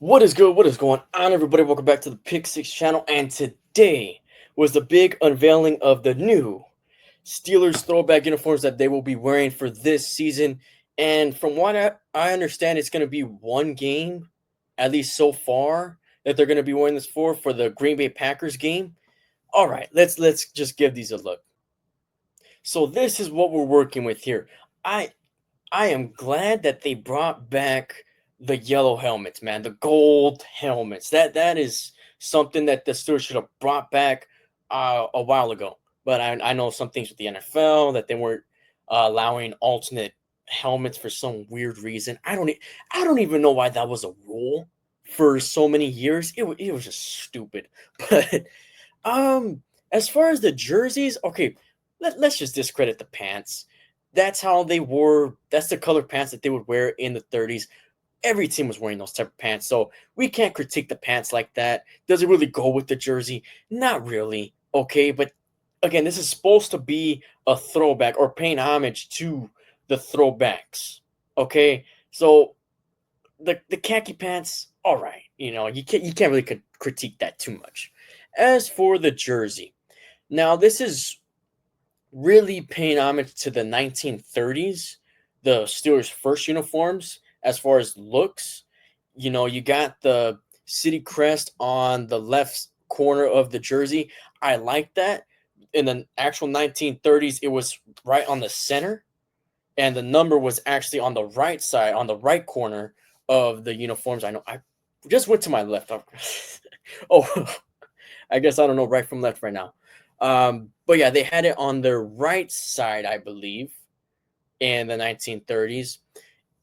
What is good? What is going on, everybody? Welcome back to the Pick Six channel. And today was the big unveiling of the new Steelers throwback uniforms that they will be wearing for this season. And from what I understand, it's going to be one game, at least so far, that they're going to be wearing this for the Green Bay Packers game. All right, let's just give these a look. So this is what we're working with here. I I am glad that they brought back the yellow helmets, man, the gold helmets. That is something that the Steelers should have brought back a while ago. But I know some things with the NFL that they weren't allowing alternate helmets for some weird reason. I don't even know why that was a rule for so many years. It was just stupid. But um, as far as the jerseys, okay, let's just discredit the pants. That's how they wore. That's the color pants that they would wear in the 30s. Every team was wearing those type of pants, so we can't critique the pants like that. Does it really go with the jersey? Not really. Okay, but again, this is supposed to be a throwback or paying homage to the throwbacks. Okay, so the khaki pants, all right. You can't really critique that too much. As for the jersey, now this is really paying homage to the 1930s, the Steelers' first uniforms as far as looks. You got the city crest on the left corner of the jersey. I like that. In the actual 1930s, it was right on the center, and the number was actually on the right side, on the right corner of the uniforms. I know I just went to my left. Oh, I guess I don't know right from left right now. But yeah, they had it on their right side, I believe, in the 1930s.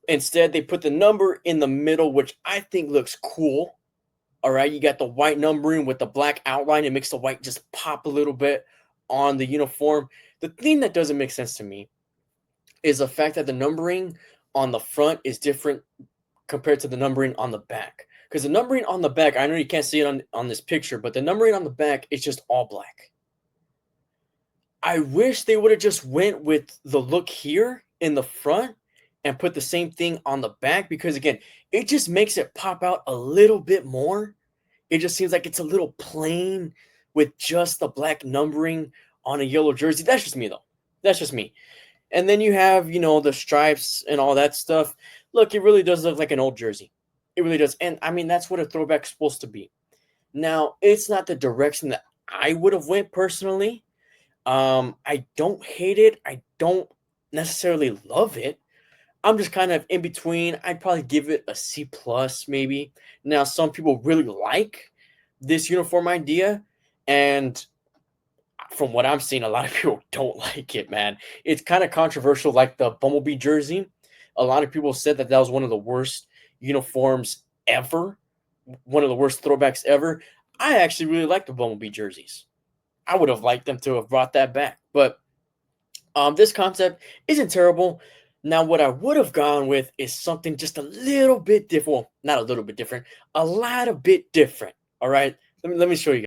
Instead, they put the number in the middle, which I think looks cool. All right, you got the white numbering with the black outline. It makes the white just pop a little bit on the uniform. The thing that doesn't make sense to me is the fact that the numbering on the front is different compared to the numbering on the back. Because the numbering on the back, I know you can't see it on this picture, but the numbering on the back is just all black. I wish they would have just went with the look here in the front and put the same thing on the back, because again, it just makes it pop out a little bit more. It just seems like it's a little plain with just the black numbering on a yellow jersey. That's just me though. That's just me. And then you have, the stripes and all that stuff. Look, it really does look like an old jersey. It really does. And I mean, that's what a throwback's supposed to be. Now, it's not the direction that I would have went personally. I don't hate it. I don't necessarily love it. I'm just kind of in between. I'd probably give it a C plus, maybe. Now, some people really like this uniform idea, and from what I'm seeing, a lot of people don't like it, man. It's kind of controversial, like the Bumblebee jersey. A lot of people said that was one of the worst uniforms ever, one of the worst throwbacks ever. I actually really like the Bumblebee jerseys. I would have liked them to have brought that back, but this concept isn't terrible. Now, what I would have gone with is something just a little bit different. Well, not a little bit different, a lot of bit different. All right, let me show you.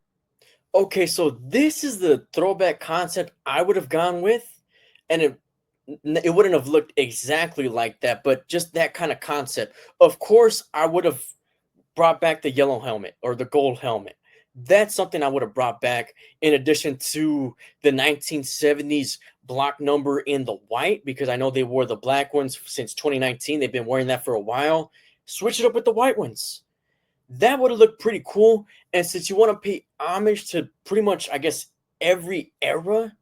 Okay, so this is the throwback concept I would have gone with, and it wouldn't have looked exactly like that, but just that kind of concept. Of course, I would have brought back the yellow helmet or the gold helmet. That's something I would have brought back in addition to the 1970s block number in the white, because I know they wore the black ones since 2019. They've been wearing that for a while. Switch it up with the white ones. That would have looked pretty cool. And since you want to pay homage to pretty much, I guess, every era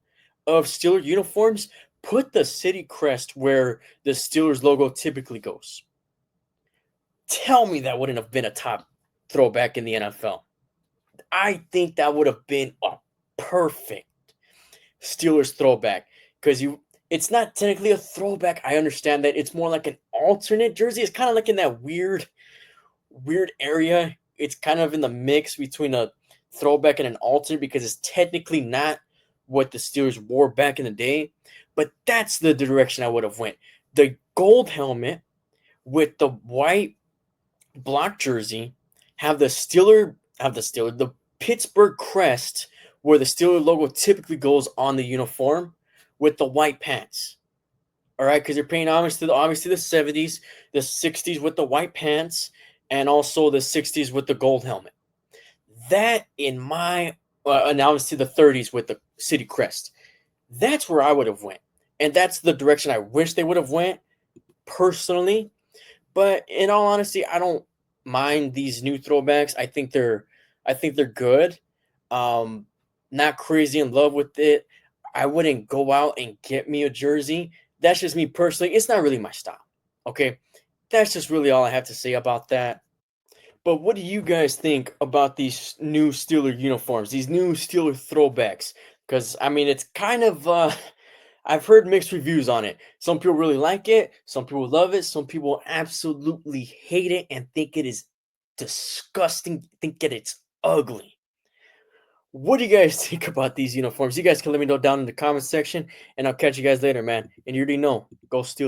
of Steelers uniforms, put the city crest where the Steelers logo typically goes. Tell me that wouldn't have been a top throwback in the NFL. I think that would have been a perfect Steelers throwback, because it's not technically a throwback. I understand that it's more like an alternate jersey. It's kind of like in that weird area. It's kind of in the mix between a throwback and an alternate, because it's technically not what the Steelers wore back in the day. But that's the direction I would have went. The gold helmet with the white block jersey, the Pittsburgh crest where the Steeler logo typically goes on the uniform, with the white pants. All right, because you're paying homage to obviously the 70s, the 60s with the white pants. and also the 60s with the gold helmet. That in my and obviously the 30s with the city crest. That's where I would have went, and that's the direction I wish they would have went personally. But in all honesty, I don't mind these new throwbacks. I think they're good. Um, Not crazy in love with it. I wouldn't go out and get me a jersey. That's just me personally. It's not really my style. Okay, that's just really all I have to say about that. But what do you guys think about these new Steeler uniforms, these new Steeler throwbacks? Because I mean, it's kind of I've heard mixed reviews on it. Some people really like it, some people love it, some people absolutely hate it and think it is disgusting, think that it's ugly. What do you guys think about these uniforms? You guys can let me know down in the comment section, and I'll catch you guys later, man. And you already know, go Steelers.